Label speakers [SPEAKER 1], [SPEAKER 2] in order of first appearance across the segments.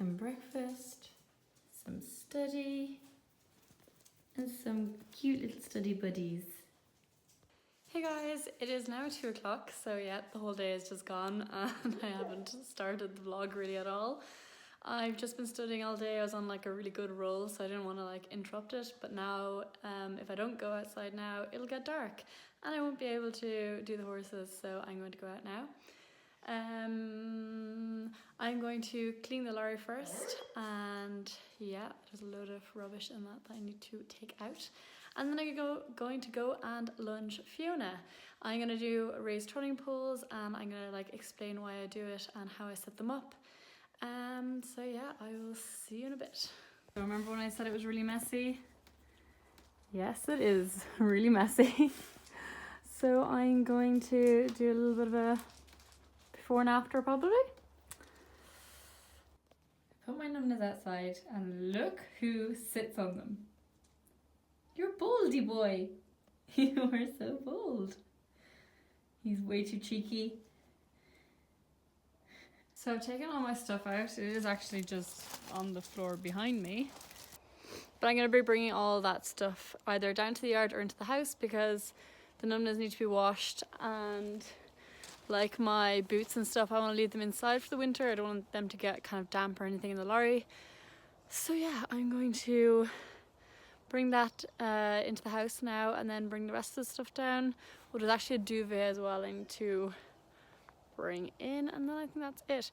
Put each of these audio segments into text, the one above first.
[SPEAKER 1] some breakfast, some study, and some cute little study buddies. Hey guys, it is now 2 o'clock, so yeah, the whole day is just gone and I haven't started the vlog really at all. I've just been studying all day. I was on like a really good roll, so I didn't want to like interrupt it, but now if I don't go outside now, it'll get dark and I won't be able to do the horses, so I'm going to go out now. I'm going to clean the lorry first, and yeah, there's a load of rubbish in that I need to take out. And then I'm going to go and lunch Fiona. I'm going to do raised trotting poles, and I'm going to like explain why I do it and how I set them up. So yeah, I will see you in a bit. So remember when I said it was really messy? Yes, it is really messy. So I'm going to do a little bit of a before and after probably. Put my numbers outside and look who sits on them. You're boldy boy. You are so bold. He's way too cheeky. So I've taken all my stuff out. It is actually just on the floor behind me. But I'm going to be bringing all that stuff either down to the yard or into the house because the numbers need to be washed, and like my boots and stuff, I want to leave them inside for the winter. I don't want them to get kind of damp or anything in the lorry. So yeah, I'm going to bring that into the house now and then bring the rest of the stuff down. Well, there's actually a duvet as well I need to bring in, and then I think that's it.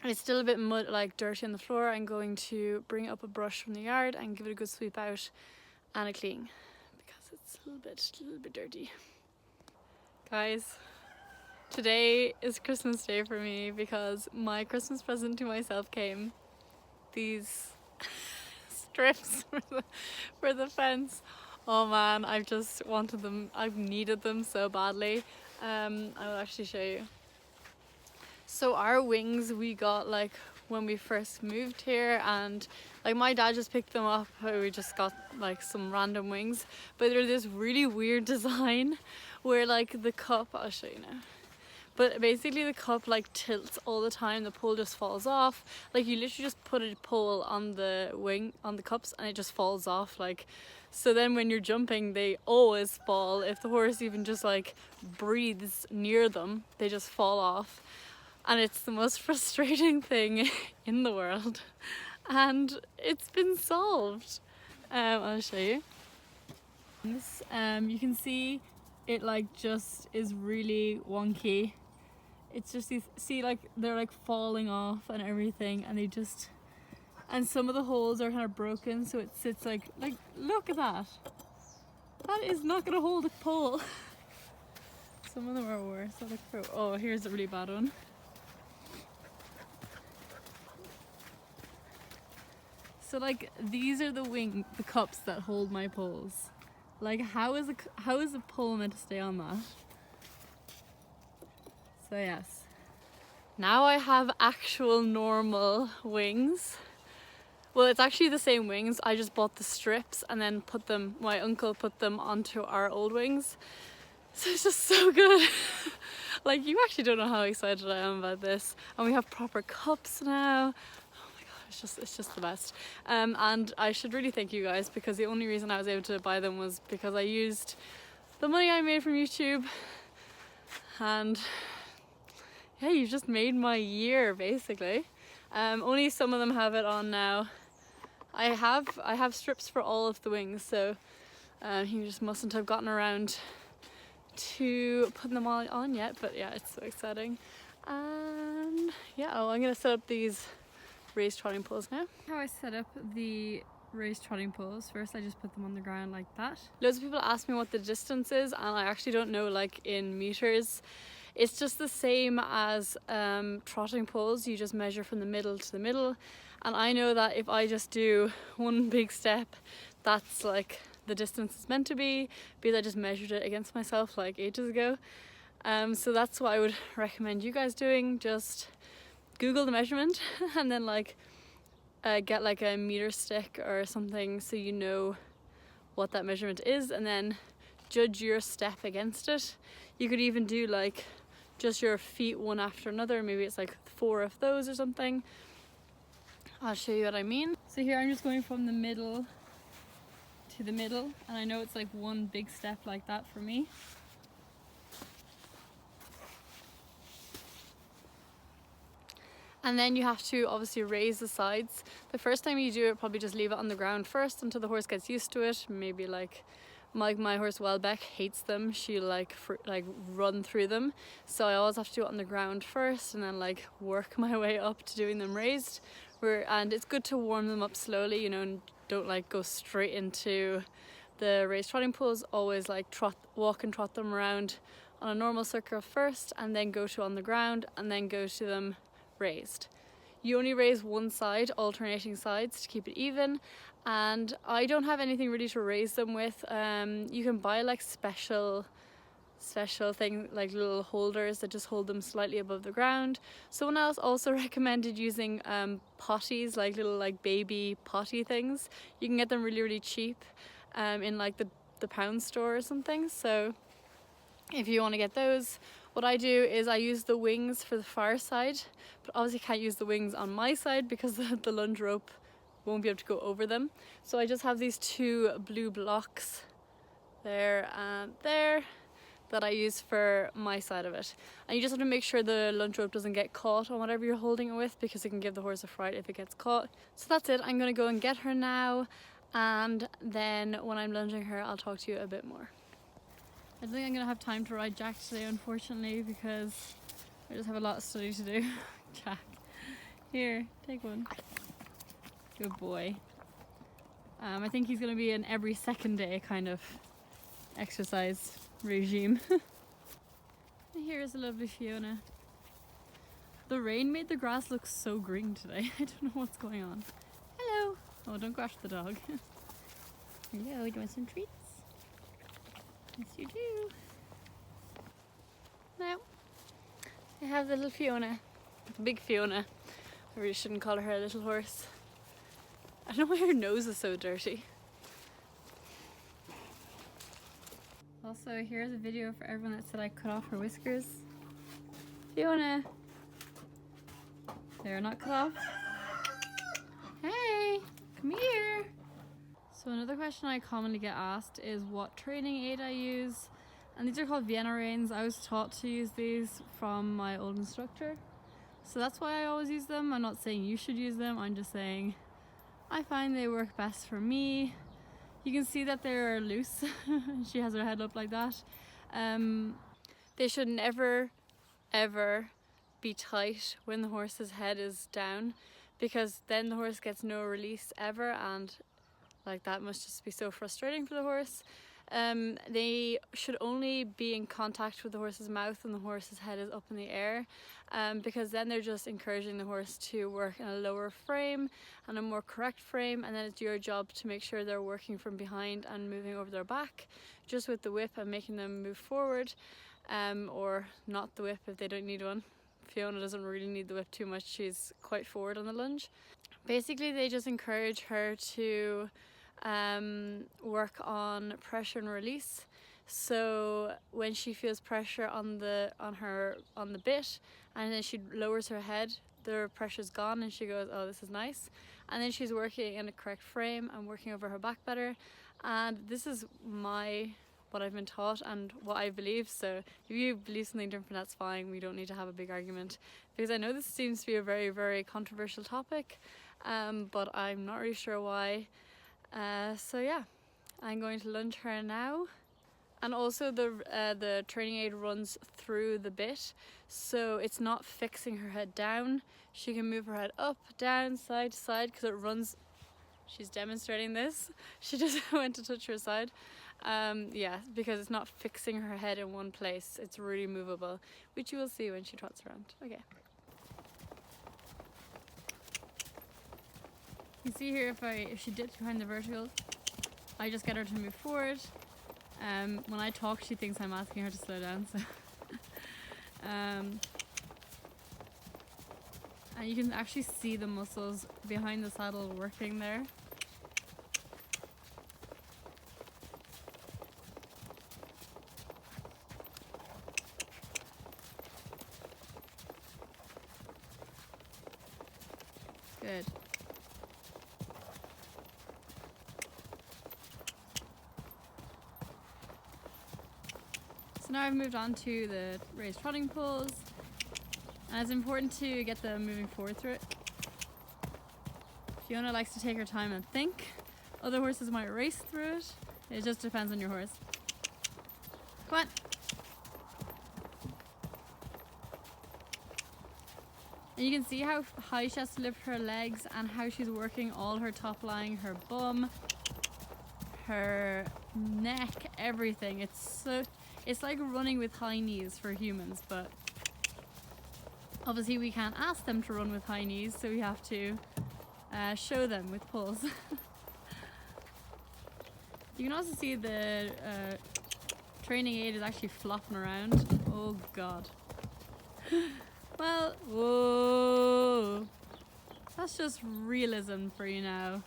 [SPEAKER 1] It's still a bit mud, like dirty on the floor. I'm going to bring up a brush from the yard and give it a good sweep out and a clean because it's a little bit dirty. Guys, today is Christmas Day for me because my Christmas present to myself came. These strips for the fence. Oh man, I've just wanted them. I've needed them so badly. I will actually show you. So our wings we got like when we first moved here, and like my dad just picked them up. We just got like some random wings, but they're this really weird design where like the cup, I'll show you now. But basically the cup like tilts all the time, the pole just falls off. Like you literally just put a pole on the wing, on the cups, and it just falls off. Like, so then when you're jumping, they always fall. If the horse even just like breathes near them, they just fall off. And it's the most frustrating thing in the world. And it's been solved. I'll show you. This, you can see it like just is really wonky. It's just these, see, like they're like falling off and everything, and they just, and some of the holes are kind of broken, so it sits like look at that. That is not gonna hold a pole. Some of them are worse. I'll look for, oh, here's a really bad one. So like these are the cups that hold my poles. Like how is a pole meant to stay on that? So yes. Now I have actual normal wings. Well, it's actually the same wings. I just bought the strips and then my uncle put them onto our old wings. So it's just so good. Like you actually don't know how excited I am about this. And we have proper cups now. It's just the best. And I should really thank you guys, because the only reason I was able to buy them was because I used the money I made from YouTube. And yeah, you've just made my year basically. Only some of them have it on now. I have strips for all of the wings, so you just mustn't have gotten around to putting them all on yet, but yeah, it's so exciting. And yeah, I'm gonna set up these raised trotting poles now. How I set up the raised trotting poles, first I just put them on the ground like that. Loads of people ask me what the distance is, and I actually don't know like in meters. It's just the same as trotting poles. You just measure from the middle to the middle, and I know that if I just do one big step, that's like the distance it's meant to be, because I just measured it against myself like ages ago. So that's what I would recommend you guys doing. Just Google the measurement and then like get like a meter stick or something so you know what that measurement is, and then judge your step against it. You could even do like just your feet one after another, maybe it's like 4 of those or something. I'll show you what I mean. So here I'm just going from the middle to the middle, and I know it's like one big step like that for me. And then you have to obviously raise the sides. The first time you do it, probably just leave it on the ground first until the horse gets used to it. Maybe like my horse Welbeck hates them. She'll like run through them. So I always have to do it on the ground first and then like work my way up to doing them raised. And it's good to warm them up slowly, you know, and don't like go straight into the raised trotting pools. Always like walk and trot them around on a normal circle first, and then go to on the ground, and then go to them raised. You only raise one side, alternating sides, to keep it even. And I don't have anything really to raise them with. You can buy like special thing, like little holders that just hold them slightly above the ground. Someone else also recommended using potties, like little like baby potty things. You can get them really cheap in like the pound store or something. So if you want to get those, what I do is I use the wings for the far side, but obviously can't use the wings on my side because the lunge rope won't be able to go over them. So I just have these two blue blocks there and there that I use for my side of it. And you just have to make sure the lunge rope doesn't get caught on whatever you're holding it with, because it can give the horse a fright if it gets caught. So that's it. I'm gonna go and get her now, and then when I'm lunging her, I'll talk to you a bit more. I don't think I'm gonna have time to ride Jack today, unfortunately, because I just have a lot of study to do. Jack, here, take one. Good boy. I think he's gonna be an every second day kind of exercise regime. And here's a lovely Fiona. The rain made the grass look so green today. I don't know what's going on. Hello. Oh, don't go after the dog. Hello, do you want some treats? Yes, you do. Now, I have the little Fiona. Big Fiona. I really shouldn't call her a little horse. I don't know why her nose is so dirty. Also, here's a video for everyone that said I cut off her whiskers. Fiona! They're not cut off. Hey! Come here! So another question I commonly get asked is what training aid I use. And these are called Vienna reins. I was taught to use these from my old instructor. So that's why I always use them. I'm not saying you should use them. I'm just saying I find they work best for me. You can see that they're loose. She has her head up like that. They should never, ever be tight when the horse's head is down, because then the horse gets no release ever, and like that must just be so frustrating for the horse. They should only be in contact with the horse's mouth when the horse's head is up in the air, because then they're just encouraging the horse to work in a lower frame and a more correct frame, and then it's your job to make sure they're working from behind and moving over their back just with the whip and making them move forward, or not the whip if they don't need one. Fiona doesn't really need the whip too much, she's quite forward on the lunge. Basically they just encourage her to work on pressure and release. So when she feels pressure on the bit, and then she lowers her head, the pressure's gone and she goes, oh, this is nice. And then she's working in a correct frame and working over her back better. And this is what I've been taught and what I believe. So if you believe something different, that's fine. We don't need to have a big argument, because I know this seems to be a very, very controversial topic, but I'm not really sure why. So yeah, I'm going to lunge her now. And also the training aid runs through the bit, so it's not fixing her head down. She can move her head up, down, side to side, because it runs. She's demonstrating this. She just went to touch her side. Yeah, because it's not fixing her head in one place. It's really movable, which you will see when she trots around. Okay. You see here, if she dips behind the vertical, I just get her to move forward. When I talk, she thinks I'm asking her to slow down. So, and you can actually see the muscles behind the saddle working there. Good. So now I've moved on to the raised trotting poles, and it's important to get them moving forward through it. Fiona likes to take her time and think. Other horses might race through it. It just depends on your horse. Come on. And you can see how high she has to lift her legs and how she's working all her top line, her bum, her neck, everything. It's like running with high knees for humans, but obviously we can't ask them to run with high knees, so we have to show them with pulls. You can also see the training aid is actually flopping around. Oh god. Well, whoa. That's just realism for you now.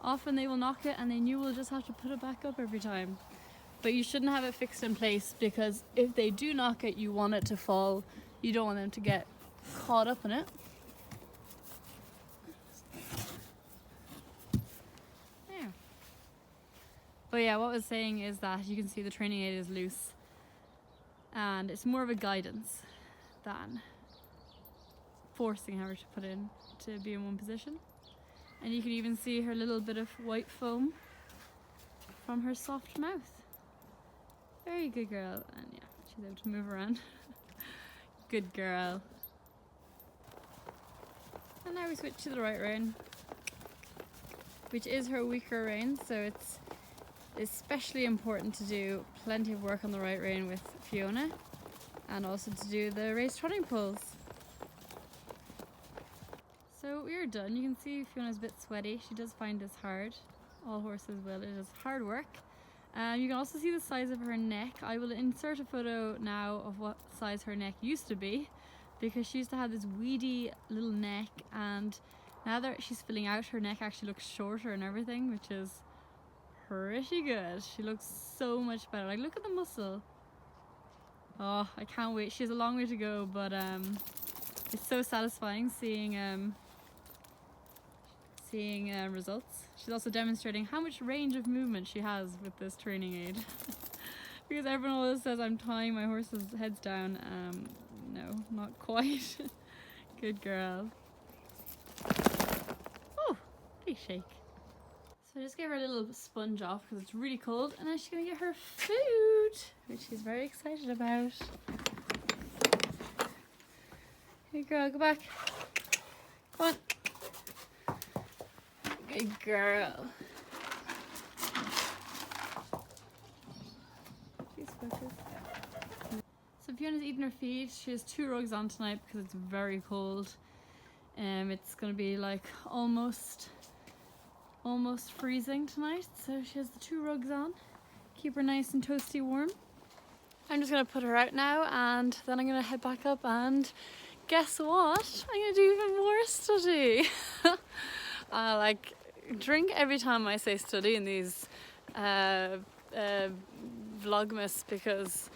[SPEAKER 1] Often they will knock it and then you will just have to put it back up every time. But you shouldn't have it fixed in place, because if they do knock it, you want it to fall. You don't want them to get caught up in it. There. But yeah, what I was saying is that you can see the training aid is loose. And it's more of a guidance than forcing her to put in to be in one position. And you can even see her little bit of white foam from her soft mouth. Very good girl. And yeah, she's able to move around. Good girl. And now we switch to the right rein, which is her weaker rein, so it's especially important to do plenty of work on the right rein with Fiona, and also to do the raised trotting poles. So we're done. You can see Fiona's a bit sweaty. She does find this hard. All horses will. It is hard work. You can also see the size of her neck. I will insert a photo now of what size her neck used to be, because she used to have this weedy little neck, and now that she's filling out, her neck actually looks shorter and everything, which is pretty good. She looks so much better. Like, look at the muscle. Oh, I can't wait. She has a long way to go, but it's so satisfying seeing results. She's also demonstrating how much range of movement she has with this training aid. Because everyone always says I'm tying my horse's heads down. No, not quite. Good girl. Oh, big shake. So I just gave her a little sponge off because it's really cold, and then she's gonna get her food, which she's very excited about. Hey girl, go back. Come on. Good girl. She's focused. So Fiona's eating her feed. She has 2 rugs on tonight because it's very cold. It's gonna be like almost freezing tonight. So she has the 2 rugs on. Keep her nice and toasty warm. I'm just gonna put her out now, and then I'm gonna head back up, and guess what? I'm gonna do even more study. Like, drink every time I say study in these Vlogmas, because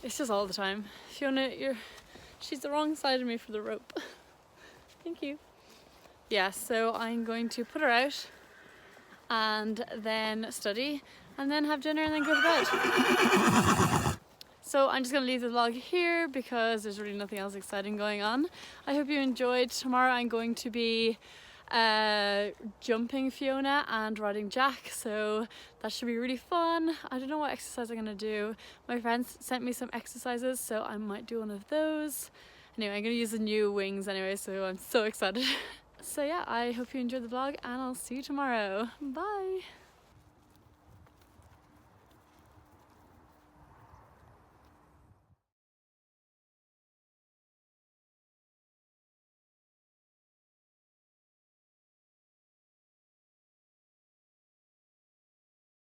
[SPEAKER 1] it's just all the time. Fiona, she's the wrong side of me for the rope. Thank you. Yeah, so I'm going to put her out and then study and then have dinner and then go to bed. So I'm just going to leave the vlog here because there's really nothing else exciting going on. I hope you enjoyed. Tomorrow I'm going to be jumping Fiona and riding Jack, so that should be really fun. I don't know what exercise I'm gonna do. My friends sent me some exercises, so I might do one of those. Anyway, I'm gonna use the new wings anyway, so I'm so excited. So yeah, I hope you enjoyed the vlog, and I'll see you tomorrow. Bye.